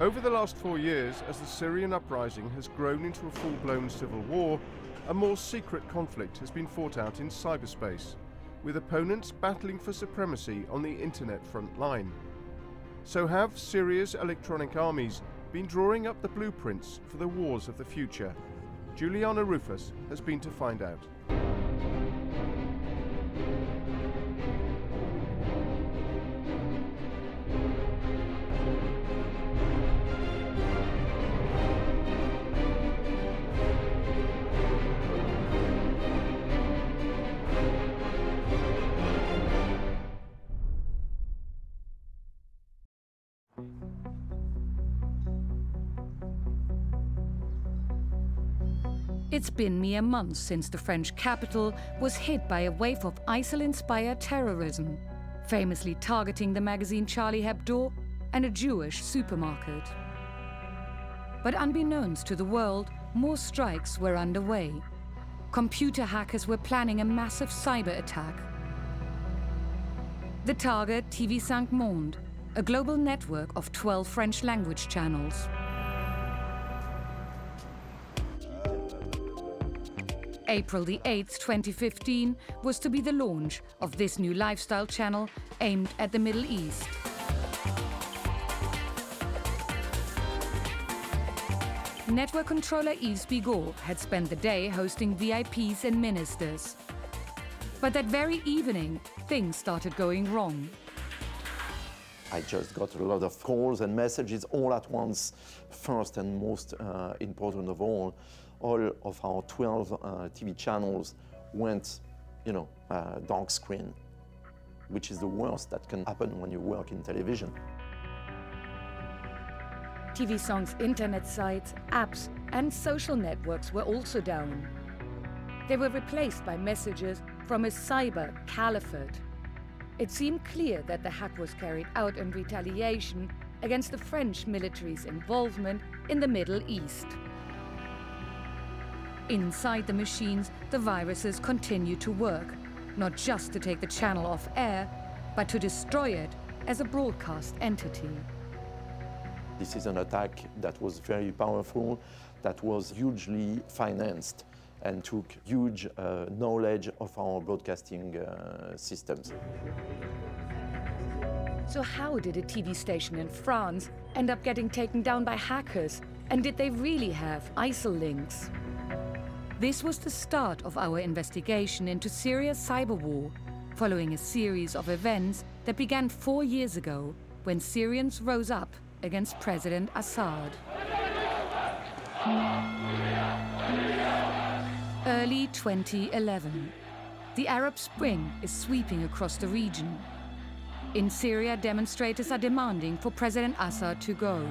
Over the last 4 years, as the Syrian uprising has grown into a full-blown civil war, a more secret conflict has been fought out in cyberspace, with opponents battling for supremacy on the internet front line. So have Syria's electronic armies been drawing up the blueprints for the wars of the future? Juliana Ruhfus has been to find out. It's been mere months since the French capital was hit by a wave of ISIL-inspired terrorism, famously targeting the magazine Charlie Hebdo and a Jewish supermarket. But unbeknownst to the world, more strikes were underway. Computer hackers were planning a massive cyber attack. The target, TV5 Monde, a global network of 12 French language channels. April the 8th, 2015, was to be the launch of this new lifestyle channel aimed at the Middle East. Network controller Yves Bigot had spent the day hosting VIPs and ministers. But that very evening, things started going wrong. I just got a lot of calls and messages all at once. First and most important of all of our 12 TV channels went, dark screen, which is the worst that can happen when you work in television. TV5's internet sites, apps, and social networks were also down. They were replaced by messages from a cyber caliphate. It seemed clear that the hack was carried out in retaliation against the French military's involvement in the Middle East. Inside the machines, the viruses continued to work, not just to take the channel off air, but to destroy it as a broadcast entity. This is an attack that was very powerful, that was hugely financed, and took huge knowledge of our broadcasting systems. So how did a TV station in France end up getting taken down by hackers? And did they really have ISIL links? This was the start of our investigation into Syria's cyber war, following a series of events that began 4 years ago when Syrians rose up against President Assad. Early 2011. The Arab Spring is sweeping across the region. In Syria, demonstrators are demanding for President Assad to go.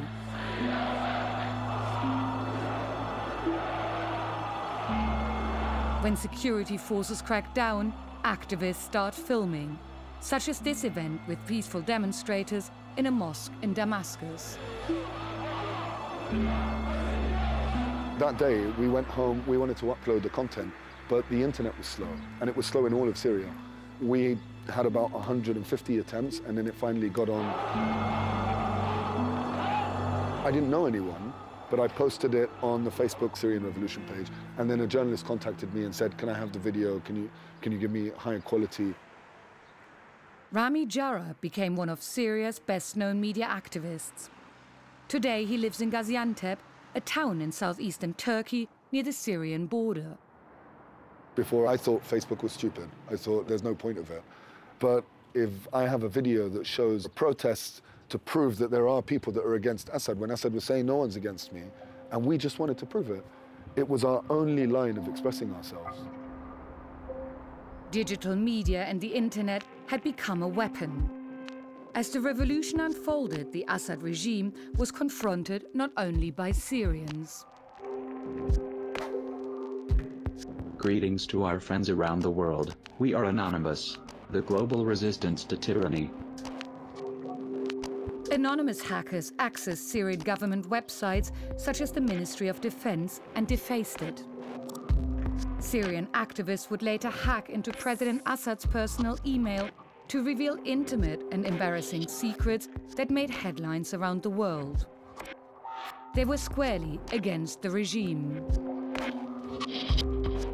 When security forces crack down, activists start filming, such as this event with peaceful demonstrators in a mosque in Damascus. That day, we went home, we wanted to upload the content, but the internet was slow, and it was slow in all of Syria. We had about 150 attempts, and then it finally got on. I didn't know anyone, but I posted it on the Facebook Syrian Revolution page, and then a journalist contacted me and said, can I have the video? Can you give me higher quality? Rami Jarrah became one of Syria's best-known media activists. Today he lives in Gaziantep, a town in southeastern Turkey near the Syrian border. Before, I thought Facebook was stupid. I thought there's no point of it. But if I have a video that shows protests to prove that there are people that are against Assad, when Assad was saying no one's against me, and we just wanted to prove it, it was our only line of expressing ourselves. Digital media and the internet had become a weapon. As the revolution unfolded, the Assad regime was confronted not only by Syrians. Greetings to our friends around the world. We are Anonymous, the global resistance to tyranny. Anonymous hackers accessed Syrian government websites such as the Ministry of Defense and defaced it. Syrian activists would later hack into President Assad's personal email to reveal intimate and embarrassing secrets that made headlines around the world. they were squarely against the regime.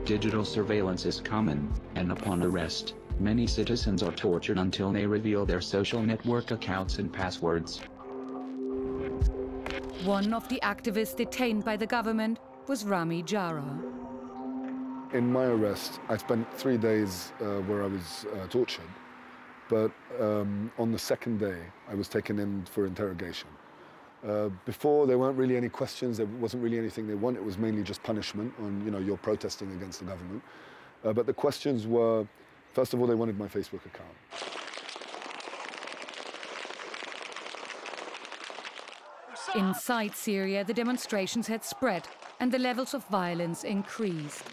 Digital surveillance is common, and upon arrest, many citizens are tortured until they reveal their social network accounts and passwords. One of the activists detained by the government was Rami Jara. In my arrest, I spent 3 days where I was tortured, but on the second day, I was taken in for interrogation. Before, there weren't really any questions, there wasn't really anything they want, it was mainly just punishment on, you're protesting against the government. But the questions were, first of all, they wanted my Facebook account. Inside Syria, the demonstrations had spread and the levels of violence increased.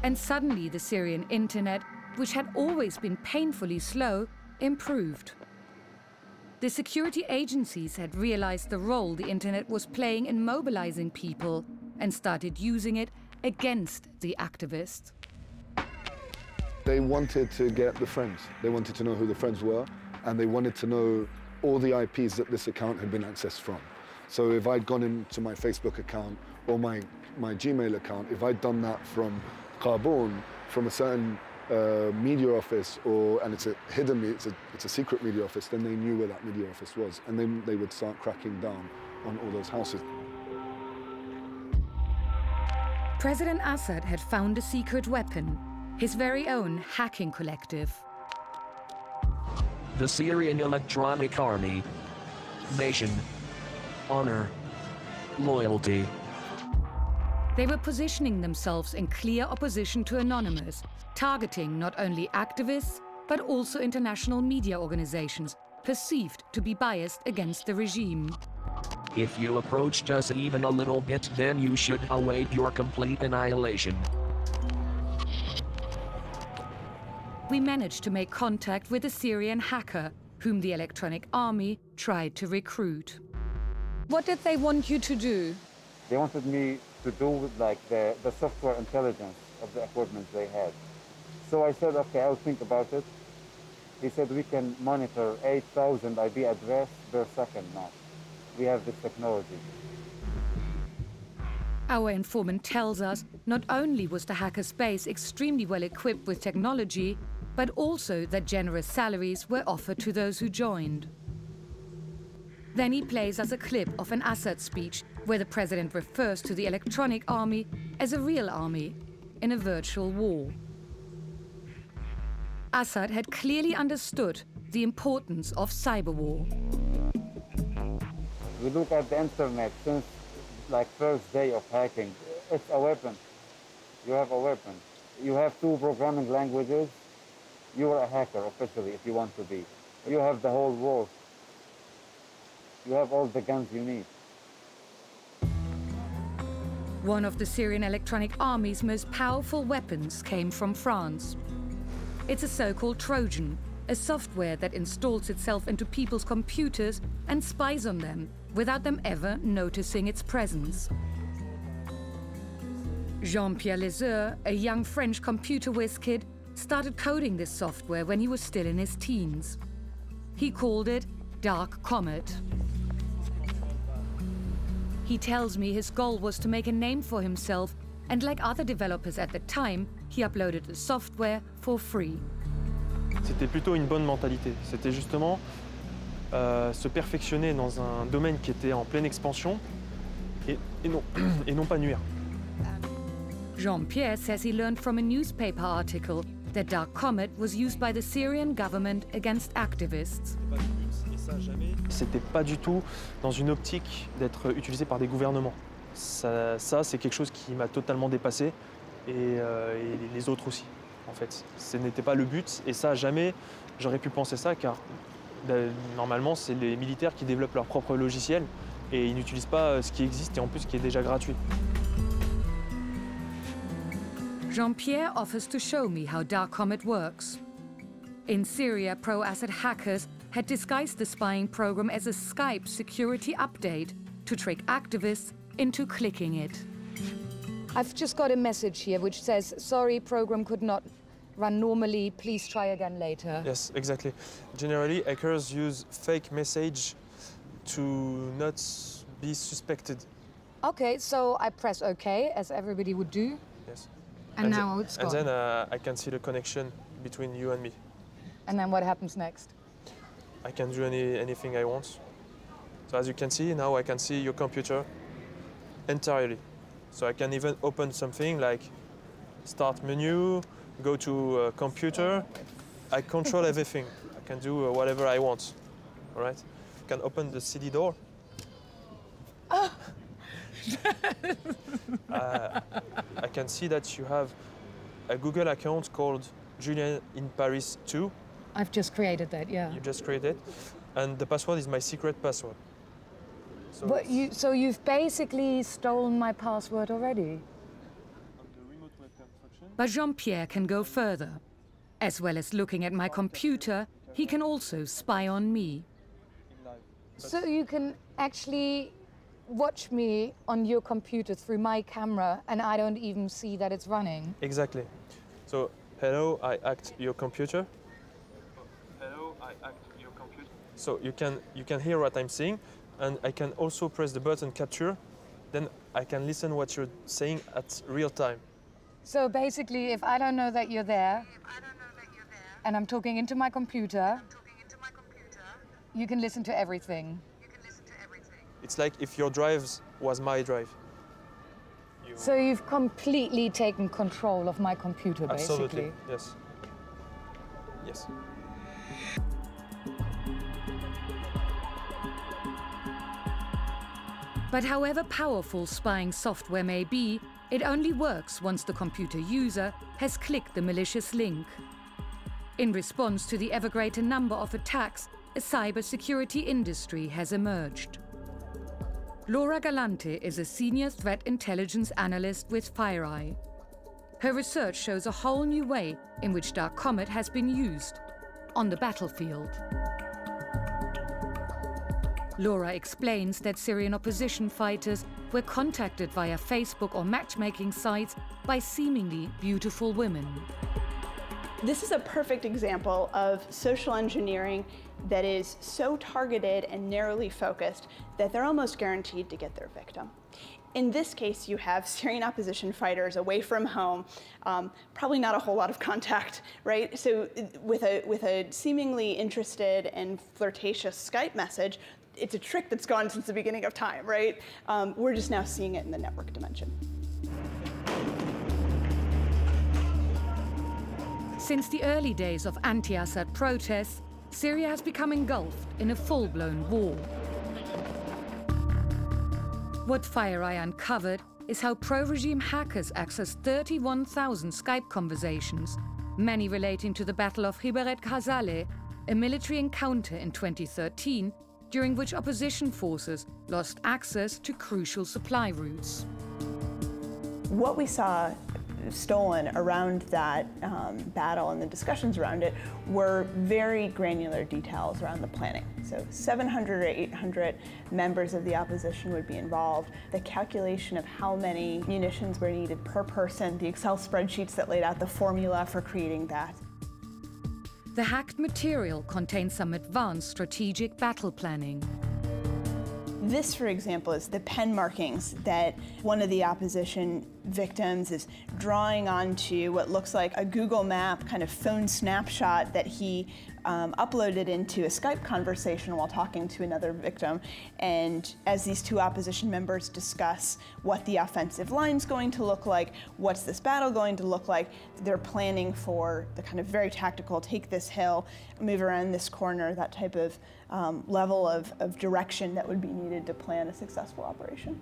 And suddenly the Syrian internet, which had always been painfully slow, improved. The security agencies had realized the role the internet was playing in mobilizing people and started using it against the activists. They wanted to get the friends. They wanted to know who the friends were, and they wanted to know all the IPs that this account had been accessed from. So if I'd gone into my Facebook account or my Gmail account, if I'd done that from Carbon, from a certain media office, and it's a secret media office, then they knew where that media office was, and then they would start cracking down on all those houses. President Assad had found a secret weapon, his very own hacking collective. The Syrian Electronic Army. Nation. Honor. Loyalty. They were positioning themselves in clear opposition to Anonymous, targeting not only activists, but also international media organizations perceived to be biased against the regime. If you approached us even a little bit, then you should await your complete annihilation. We managed to make contact with a Syrian hacker, whom the Electronic Army tried to recruit. What did they want you to do? They wanted me to do with the software intelligence of the equipment they had. So I said, okay, I'll think about it. He said we can monitor 8,000 IP addresses per second now. We have this technology. Our informant tells us not only was the hacker's base extremely well equipped with technology, but also that generous salaries were offered to those who joined. Then he plays us a clip of an Assad speech where the president refers to the Electronic Army as a real army in a virtual war. Assad had clearly understood the importance of cyberwar. We look at the internet since first day of hacking. It's a weapon. You have a weapon. You have 2 programming languages. You are a hacker officially if you want to be. You have the whole world. You have all the guns you need. One of the Syrian Electronic Army's most powerful weapons came from France. It's a so-called Trojan, a software that installs itself into people's computers and spies on them without them ever noticing its presence. Jean-Pierre Leseur, a young French computer whiz kid, started coding this software when he was still in his teens. He called it Dark Comet. He tells me his goal was to make a name for himself, and like other developers at the time, he uploaded the software for free. C'était plutôt une bonne mentalité. C'était justement se perfectionner dans un domaine qui était en pleine expansion et non pas nuire. Jean-Pierre says he learned from a newspaper article that Dark Comet was used by the Syrian government against activists. C'était pas du tout dans une optique d'être utilisé par des gouvernements. Ça c'est quelque chose qui m'a totalement dépassé et les autres aussi, en fait. Ce n'était pas le but et ça, jamais j'aurais pu penser ça car normalement, c'est les militaires qui développent leur propre logiciel et ils n'utilisent pas ce qui existe et en plus qui est déjà gratuit. Jean-Pierre offers to show me how Dark Comet works. In Syria, pro-Assad hackers had disguised the spying program as a Skype security update to trick activists into clicking it. I've just got a message here which says, sorry, program could not run normally, please try again later. Yes, exactly. Generally, hackers use fake message to not be suspected. Okay, so I press OK, as everybody would do. Yes. And now it's gone. And then I can see the connection between you and me. And then what happens next? I can do anything I want. So as you can see, now I can see your computer entirely. So I can even open something like start menu, go to computer. I control everything. I can do whatever I want. All right? I can open the CD door. I can see that you have a Google account called Juliana in Paris 2. I've just created that, yeah. You just created, and the password is my secret password. So, so you've basically stolen my password already? But Jean-Pierre can go further. As well as looking at my computer, he can also spy on me. So you can actually watch me on your computer through my camera, and I don't even see that it's running? Exactly. So, hello, I hacked your computer. So you can hear what I'm saying, and I can also press the button capture. Then I can listen what you're saying at real time. So basically, if I don't know that you're there, and I'm talking into my computer, you can listen to everything. It's like if your drive was my drive. So you've completely taken control of my computer, basically. Absolutely, yes. Yes. But however powerful spying software may be, it only works once the computer user has clicked the malicious link. In response to the ever greater number of attacks, a cybersecurity industry has emerged. Laura Galante is a senior threat intelligence analyst with FireEye. Her research shows a whole new way in which Dark Comet has been used on the battlefield. Laura explains that Syrian opposition fighters were contacted via Facebook or matchmaking sites by seemingly beautiful women. This is a perfect example of social engineering that is so targeted and narrowly focused that they're almost guaranteed to get their victim. In this case, you have Syrian opposition fighters away from home, probably not a whole lot of contact, right? So with a seemingly interested and flirtatious Skype message, it's a trick that's gone since the beginning of time, right? We're just now seeing it in the network dimension. Since the early days of anti-Assad protests, Syria has become engulfed in a full-blown war. What FireEye uncovered is how pro-regime hackers accessed 31,000 Skype conversations, many relating to the Battle of Khaybar el-Ghazaleh, a military encounter in 2013, during which opposition forces lost access to crucial supply routes. What we saw stolen around that battle and the discussions around it were very granular details around the planning. So 700 or 800 members of the opposition would be involved. The calculation of how many munitions were needed per person, the Excel spreadsheets that laid out the formula for creating that. The hacked material contains some advanced strategic battle planning. This, for example, is the pen markings that one of the opposition victims is drawing onto what looks like a Google Map kind of phone snapshot that he uploaded into a Skype conversation while talking to another victim. And as these two opposition members discuss what the offensive line's going to look like, what's this battle going to look like, they're planning for the kind of very tactical, take this hill, move around this corner, that type of level of direction that would be needed to plan a successful operation.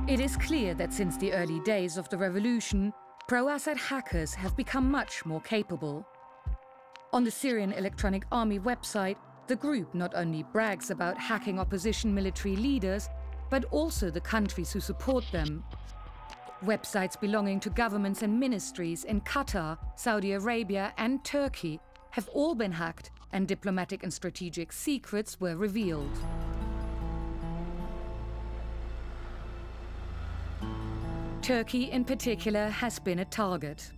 It is clear that since the early days of the revolution, pro-Assad hackers have become much more capable. On the Syrian Electronic Army website, the group not only brags about hacking opposition military leaders, but also the countries who support them. Websites belonging to governments and ministries in Qatar, Saudi Arabia, and Turkey have all been hacked, and diplomatic and strategic secrets were revealed. Turkey, in particular, has been a target.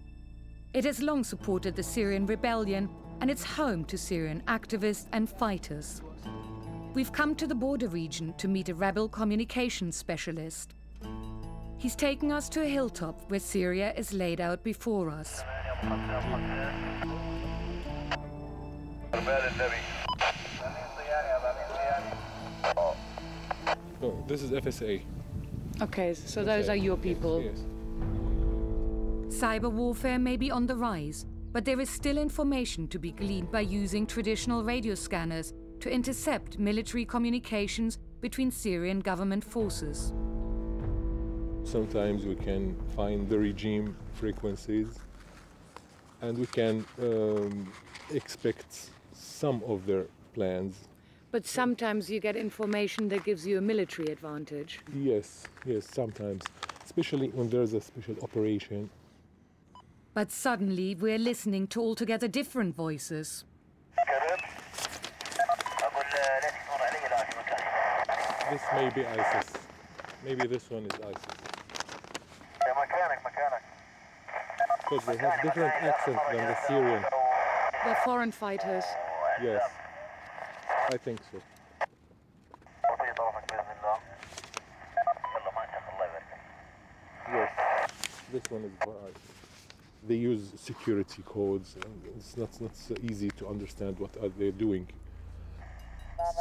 It has long supported the Syrian rebellion, and it's home to Syrian activists and fighters. we've come to the border region to meet a rebel communications specialist. He's taking us to a hilltop where Syria is laid out before us. Oh, this is FSA. Okay, so those are your people. Yes. Cyber warfare may be on the rise, but there is still information to be gleaned by using traditional radio scanners to intercept military communications between Syrian government forces. Sometimes we can find the regime frequencies, and we can expect some of their plans. But sometimes you get information that gives you a military advantage. Yes, sometimes, especially when there's a special operation. But suddenly we're listening to altogether different voices. This may be ISIS. Maybe this one is ISIS. Because they have different accents than the Syrian. They're foreign fighters. Yes, I think so. Yes, this one is for ISIS. They use security codes, and it's not so easy to understand what are they doing.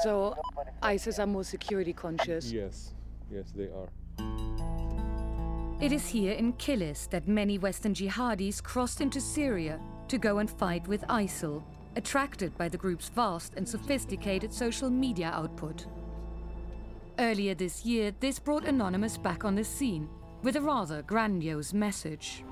So ISIS are more security conscious? Yes, they are. It is here in Kilis that many Western jihadis crossed into Syria to go and fight with ISIL, attracted by the group's vast and sophisticated social media output. Earlier this year, this brought Anonymous back on the scene with a rather grandiose message.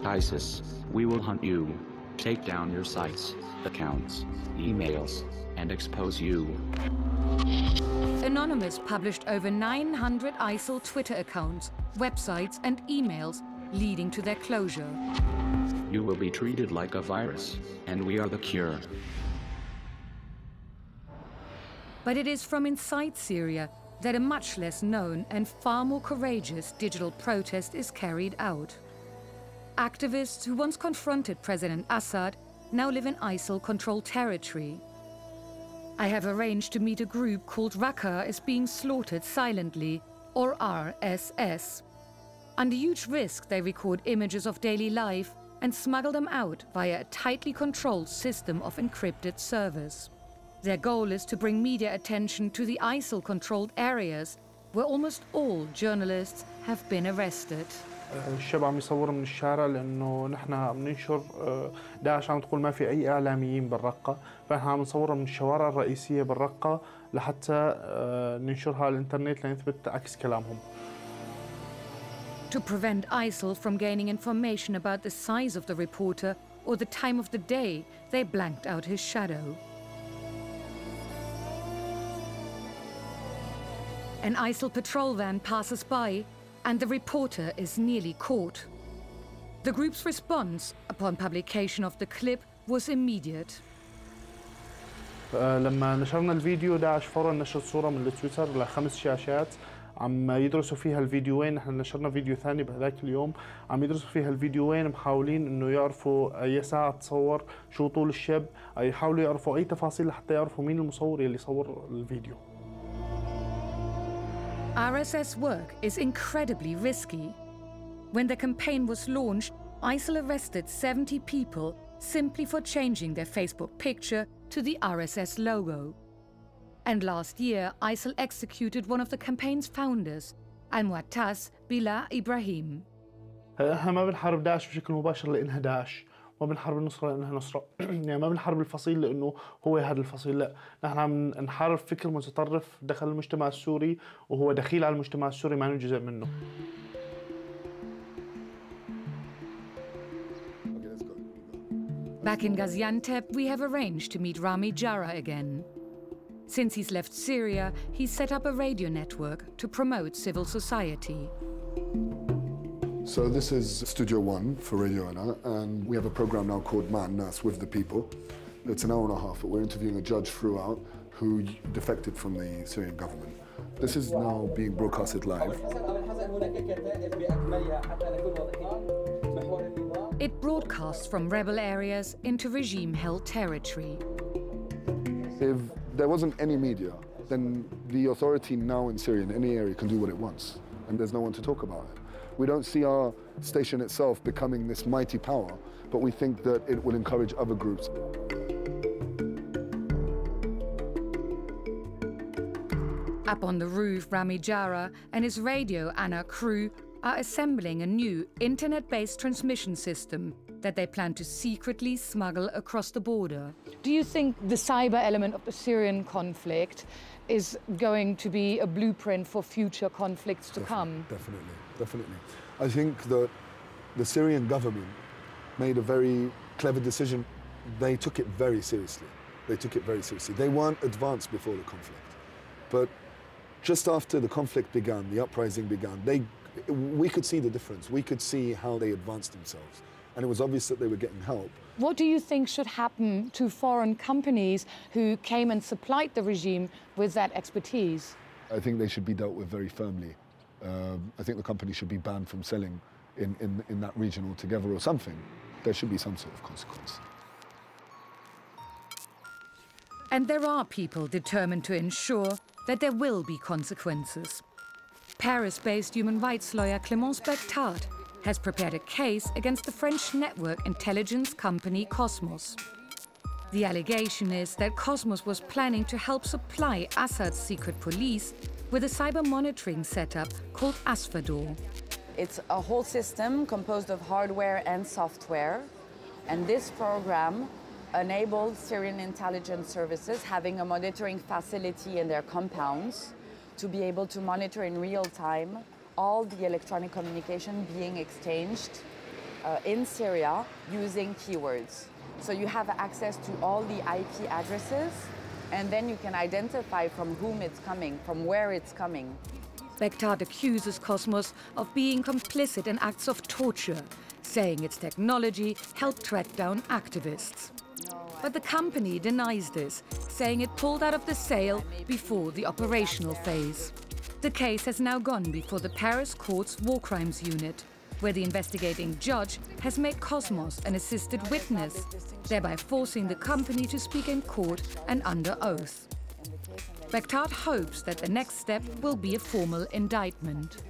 ISIS, we will hunt you, take down your sites, accounts, emails, and expose you. Anonymous published over 900 ISIL Twitter accounts, websites, and emails, leading to their closure. You will be treated like a virus, and we are the cure. But it is from inside Syria that a much less known and far more courageous digital protest is carried out. Activists who once confronted President Assad now live in ISIL-controlled territory. I have arranged to meet a group called Raqqa is being slaughtered silently, or RSS. Under huge risk, they record images of daily life and smuggle them out via a tightly controlled system of encrypted servers. Their goal is to bring media attention to the ISIL-controlled areas where almost all journalists have been arrested. الشاب عم يصور من الشارع لأنه نحن عم ننشر داعش عم تقول ما في أي إعلاميين بالرقة، فنحن عم نصورها من الشوارع الرئيسية بالرقة لحتى ننشرها على الإنترنت لنثبت عكس كلامهم. To prevent ISIL from gaining information about the size of the reporter or the time of the day, they blanked out his shadow. An ISIL patrol van passes by, and the reporter is nearly caught. The group's response upon publication of the clip was immediate. لما نشرنا الفيديو داعش فورا نشر صورة من التويتر ل5 شاشات عم يدرسوا فيها الفيديوين. نحن نشرنا فيديو ثاني بهذاك اليوم عم يدرسوا فيها الفيديوين، محاولين انه يعرفوا اي ساعة تصور، شو طول الشاب، يحاولوا يعرفوا اي تفاصيل لحتى يعرفوا مين المصور اللي صور الفيديو. RSS work is incredibly risky. When the campaign was launched, ISIL arrested 70 people simply for changing their Facebook picture to the RSS logo. And last year, ISIL executed one of the campaign's founders, al-Mu'taz Bilal Ibrahim. احنا ما بنحارب داعش بشكل مباشر لانها داعش، ما بنحارب النصرة لانها نصرة، يعني ما بنحارب الفصيل لانه هو هذا الفصيل، لا، نحن عم نحارب فكر متطرف دخل المجتمع السوري وهو دخيل على المجتمع السوري ما جزء منه. Back in Gaziantep, we have arranged to meet Rami Jarrah again. Since he's left Syria, he's set up a radio network to promote civil society. So this is Studio One for Radio Anna, and we have a program now called Man Nurse with the People. It's an hour and a half, but we're interviewing a judge throughout who defected from the Syrian government. This is now being broadcasted live. It broadcasts from rebel areas into regime-held territory. If there wasn't any media, then the authority now in Syria, in any area, can do what it wants, and there's no one to talk about it. We don't see our station itself becoming this mighty power, but we think that it will encourage other groups. Up on the roof, Rami Jara and his radio Anna crew are assembling a new internet-based transmission system that they plan to secretly smuggle across the border. Do you think the cyber element of the Syrian conflict is going to be a blueprint for future conflicts to come? Definitely. I think that the Syrian government made a very clever decision. They took it very seriously. They weren't advanced before the conflict. But just after the conflict began, the uprising began, we could see the difference. We could see how they advanced themselves. And it was obvious that they were getting help. What do you think should happen to foreign companies who came and supplied the regime with that expertise? I think they should be dealt with very firmly. I think the company should be banned from selling in that region altogether or something. There should be some sort of consequence. And there are people determined to ensure that there will be consequences. Paris-based human rights lawyer Clémence Bectard has prepared a case against the French network intelligence company Cosmos. The allegation is that Cosmos was planning to help supply Assad's secret police with a cyber monitoring setup called Asphodor. It's a whole system composed of hardware and software, and this program enabled Syrian intelligence services having a monitoring facility in their compounds to be able to monitor in real time all the electronic communication being exchanged in Syria using keywords. So you have access to all the IP addresses, and then you can identify from whom it's coming, from where it's coming. Bectard accuses Cosmos of being complicit in acts of torture, saying its technology helped track down activists. But the company denies this, saying it pulled out of the sale before the operational phase. The case has now gone before the Paris Court's War Crimes Unit, where the investigating judge has made Cosmos an assisted witness, thereby forcing the company to speak in court and under oath. Bectard hopes that the next step will be a formal indictment.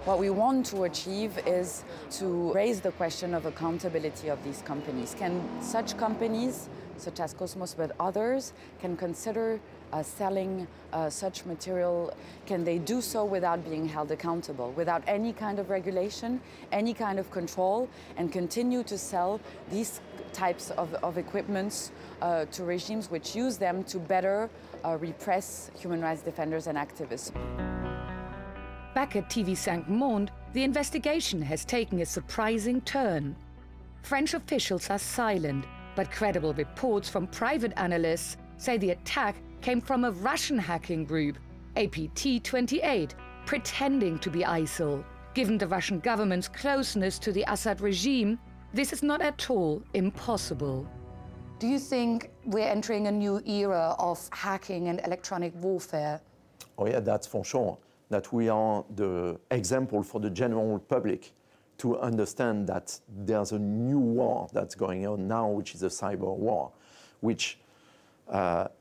What we want to achieve is to raise the question of accountability of these companies. Can such companies, such as Cosmos but others, can consider selling such material? Can they do so without being held accountable, without any kind of regulation, any kind of control, and continue to sell these types of equipments to regimes which use them to better repress human rights defenders and activists? Back at TV5 Monde, the investigation has taken a surprising turn. French officials are silent, but credible reports from private analysts say the attack came from a Russian hacking group, APT-28, pretending to be ISIL. Given the Russian government's closeness to the Assad regime, this is not at all impossible. Do you think we're entering a new era of hacking and electronic warfare? Oh yeah, that's for sure. That we are the example for the general public to understand that there's a new war that's going on now, which is a cyber war, which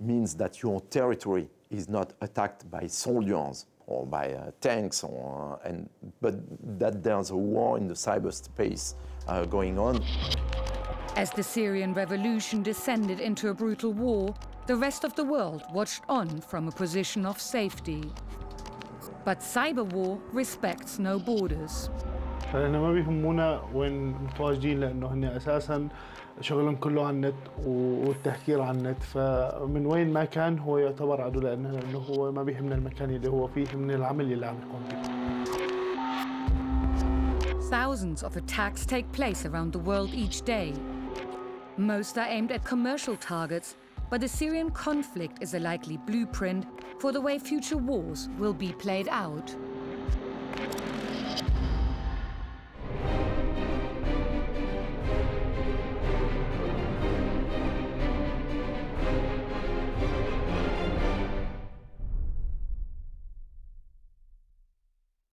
means that your territory is not attacked by soldiers or by tanks, but that there's a war in the cyberspace going on. As the Syrian revolution descended into a brutal war, the rest of the world watched on from a position of safety. But cyber war respects no borders. فإحنا ما بيهمونا وين متواجدين لأنه هن أساساً شغلهم كله على النت والتهكير على النت، فمن وين ما كان هو يعتبر عدو لأنه هو ما بيهمنا المكان اللي هو فيه، من العمل اللي عم يقوم فيه. Thousands of attacks take place around the world each day. Most are aimed at commercial targets, but the Syrian conflict is a likely blueprint for the way future wars will be played out.